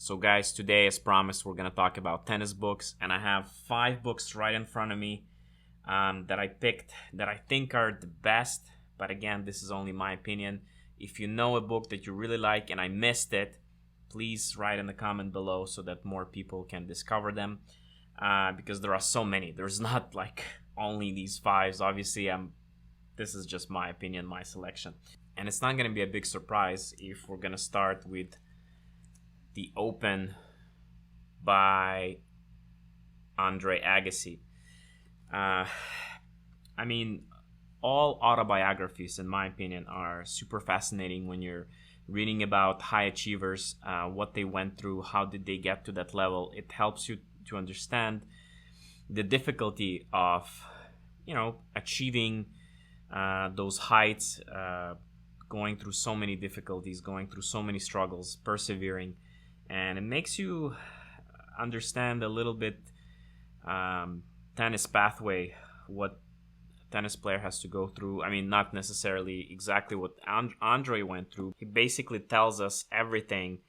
So guys, today as promised, we're going to talk about tennis books, and I have 5 books right in front of me that I picked that I think are the best. But again, this is only my opinion. If you know a book that you really like and I missed it, please write in the comment below so that more people can discover them, because there are so many. There's not like only these 5. Obviously, this is just my opinion, my selection. And it's not going to be a big surprise if we're going to start with The Open by Andre Agassi. All autobiographies, in my opinion, are super fascinating when you're reading about high achievers, what they went through, how did they get to that level. It helps you to understand the difficulty of, achieving those heights, going through so many difficulties, going through so many struggles, persevering. And it makes you understand a little bit tennis pathway, what tennis player has to go through. I mean, not necessarily exactly what Andre went through. He basically tells us everything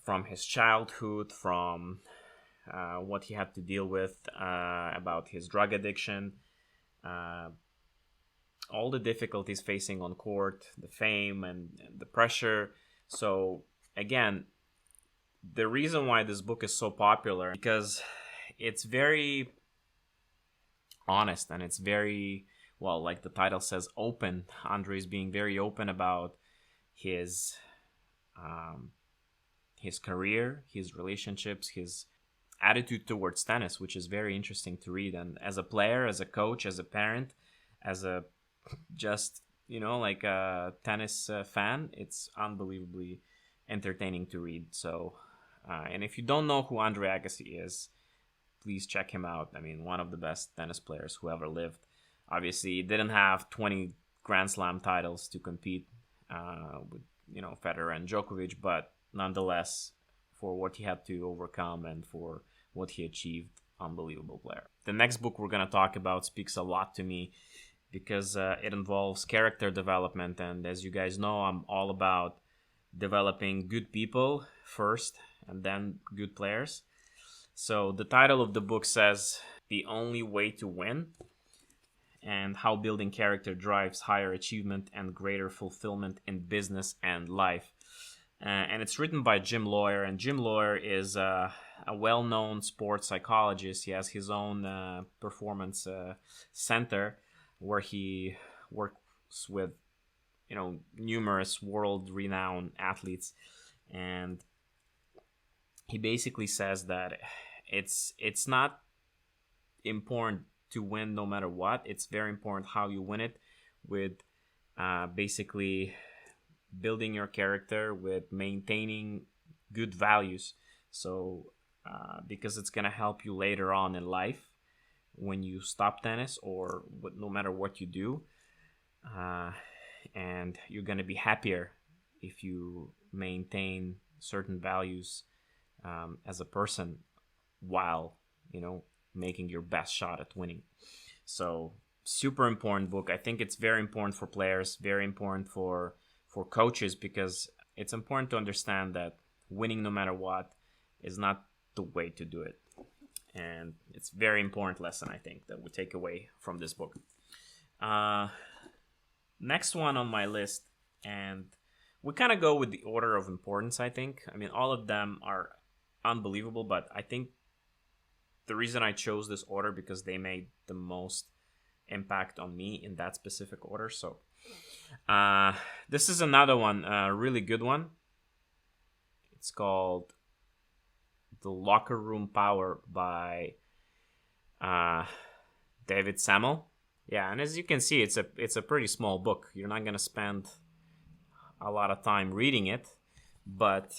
from his childhood, from what he had to deal with, about his drug addiction, all the difficulties facing on court, the fame and the pressure. So again, the reason why this book is so popular because it's very honest and it's very, well, like the title says, open. Andre is being very open about his career, his relationships, his attitude towards tennis, which is very interesting to read. And as a player, as a coach, as a parent, as a a tennis fan, it's unbelievably entertaining to read. So and if you don't know who Andre Agassi is, please check him out. I mean, one of the best tennis players who ever lived. Obviously, he didn't have 20 Grand Slam titles to compete with, Federer and Djokovic, but nonetheless, for what he had to overcome and for what he achieved, unbelievable player. The next book we're going to talk about speaks a lot to me because it involves character development. And as you guys know, I'm all about developing good people first and then good players. So the title of the book says The Only Way to Win, and how building character drives higher achievement and greater fulfillment in business and life. And it's written by Jim Loyer, and Jim Loyer is a well-known sports psychologist. He has his own performance center where he works with, numerous world-renowned athletes. And he basically says that it's not important to win no matter what. It's very important how you win it, with basically building your character, with maintaining good values. So because it's going to help you later on in life when you stop tennis or no matter what you do. And you're going to be happier if you maintain certain values as a person while, making your best shot at winning. So super important book. I think it's very important for players, very important for coaches, because it's important to understand that winning no matter what is not the way to do it. And it's a very important lesson, I think, that we take away from this book. Next one on my list, and we kind of go with the order of importance, I think. I mean, all of them are unbelievable, but I think the reason I chose this order because they made the most impact on me in that specific order. So this is another one, a really good one. It's called The Locker Room Power by David Sammel. Yeah, and as you can see, it's a pretty small book. You're not going to spend a lot of time reading it, but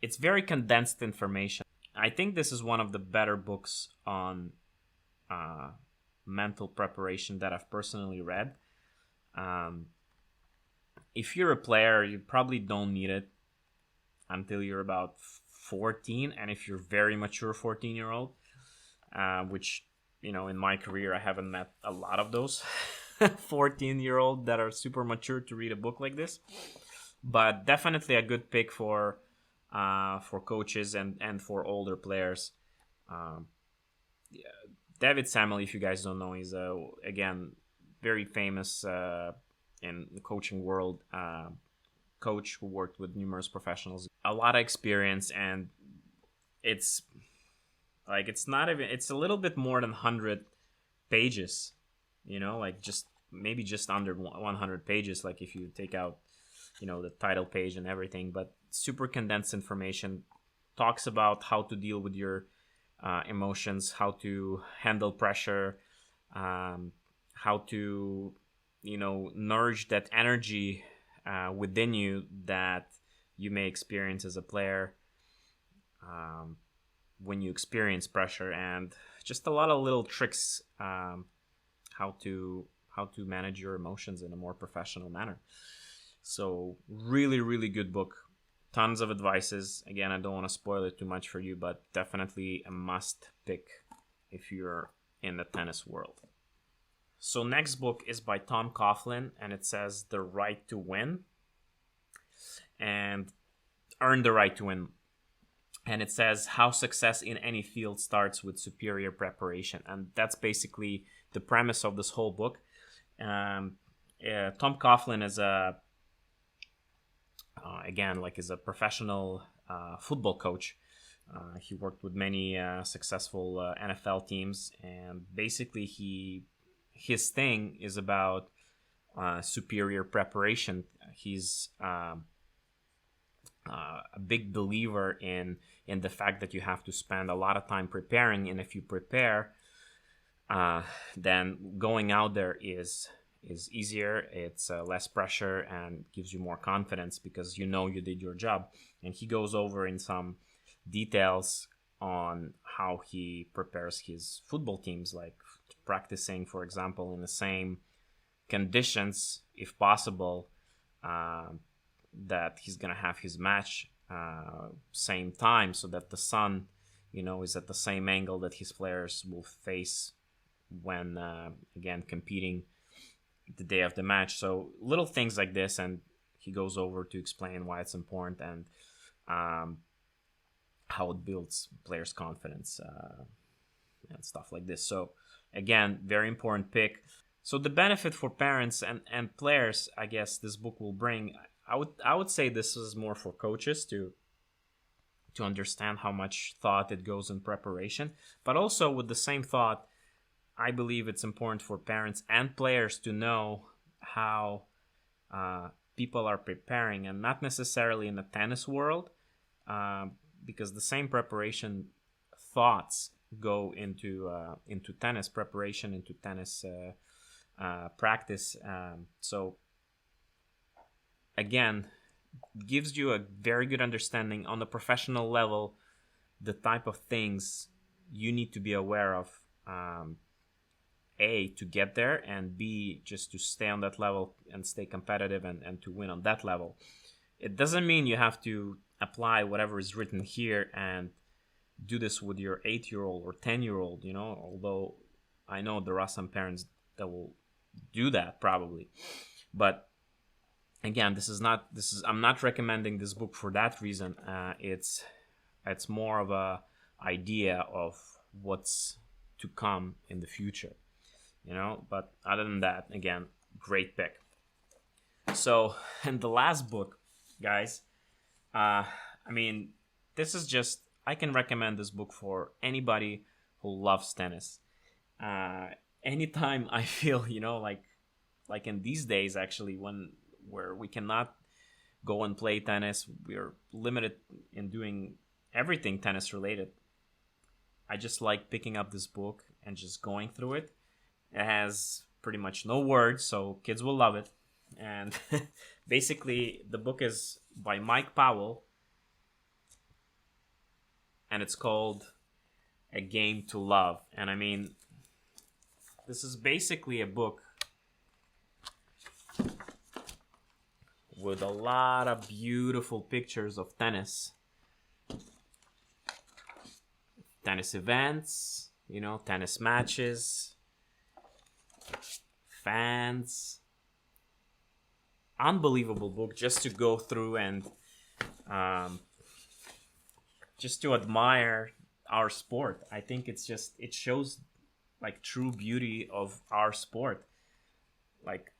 it's very condensed information. I think this is one of the better books on mental preparation that I've personally read. If you're a player, you probably don't need it until you're about 14, and if you're very mature 14-year-old, which, in my career, I haven't met a lot of those 14-year-old that are super mature to read a book like this. but definitely a good pick for coaches and for older players. Um, yeah, David Samuel, if you guys don't know, he's again very famous in the coaching world. Coach who worked with numerous professionals, a lot of experience, and it's like it's not even it's a little bit more than 100 pages, like just maybe just under 100 pages, like if you take out the title page and everything, but super condensed information. Talks about how to deal with your emotions, how to handle pressure, how to nourish that energy within you that you may experience as a player when you experience pressure, and just a lot of little tricks how to manage your emotions in a more professional manner. So really, really good book. Tons of advices. Again, I don't want to spoil it too much for you, but definitely a must pick if you're in the tennis world. So next book is by Tom Coughlin, and it says The Right to Win and Earn the Right to Win. And it says how success in any field starts with superior preparation. And that's basically the premise of this whole book. Tom Coughlin is is a professional football coach. He worked with many successful NFL teams, and basically his thing is about superior preparation. He's a big believer in the fact that you have to spend a lot of time preparing, and if you prepare, then going out there is easier. It's less pressure and gives you more confidence because you did your job. And he goes over in some details on how he prepares his football teams, like practicing, for example, in the same conditions, if possible, that he's gonna have his match same time, so that the sun is at the same angle that his players will face when again competing the day of the match. So little things like this, and he goes over to explain why it's important and how it builds players' confidence and stuff like this. So again, very important pick. So the benefit for parents and players, I guess this book will bring, I would say this is more for coaches to understand how much thought it goes in preparation, but also with the same thought, I believe it's important for parents and players to know how people are preparing, and not necessarily in the tennis world, because the same preparation thoughts go into tennis preparation, into tennis practice. So again, gives you a very good understanding on the professional level, the type of things you need to be aware of. A, to get there, and B, just to stay on that level and stay competitive and to win on that level. It doesn't mean you have to apply whatever is written here and do this with your 8-year-old or 10-year-old, although I know there are some parents that will do that probably. But again, I'm not recommending this book for that reason. It's more of a idea of what's to come in the future. But other than that, again, great pick. So, and the last book, guys, this is just, I can recommend this book for anybody who loves tennis. Anytime I feel, like in these days, actually, where we cannot go and play tennis, we're limited in doing everything tennis related. I just like picking up this book and just going through it. It has pretty much no words, so kids will love it. And basically, the book is by Mike Powell, and it's called A Game to Love. And this is basically a book with a lot of beautiful pictures of tennis events, tennis matches, fans, unbelievable book just to go through and just to admire our sport. I think it shows like true beauty of our sport. Like,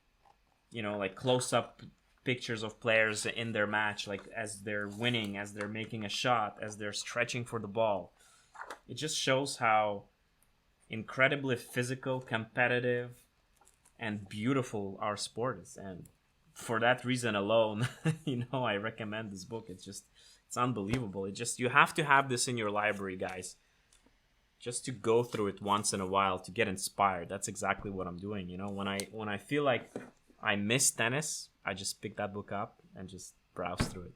like close up pictures of players in their match, like as they're winning, as they're making a shot, as they're stretching for the ball. It just shows how incredibly physical, competitive, and beautiful our sport is. And for that reason alone, I recommend this book. It's unbelievable. You have to have this in your library, guys, just to go through it once in a while to get inspired. That's exactly what I'm doing. When I feel like I miss tennis, I just pick that book up and just browse through it.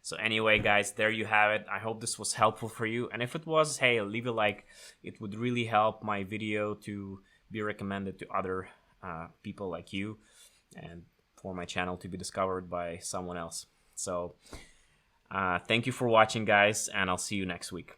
So anyway, guys, there you have it. I hope this was helpful for you. And if it was, hey, leave a like. It would really help my video to be recommended to other people like you, and for my channel to be discovered by someone else. So thank you for watching, guys, and I'll see you next week.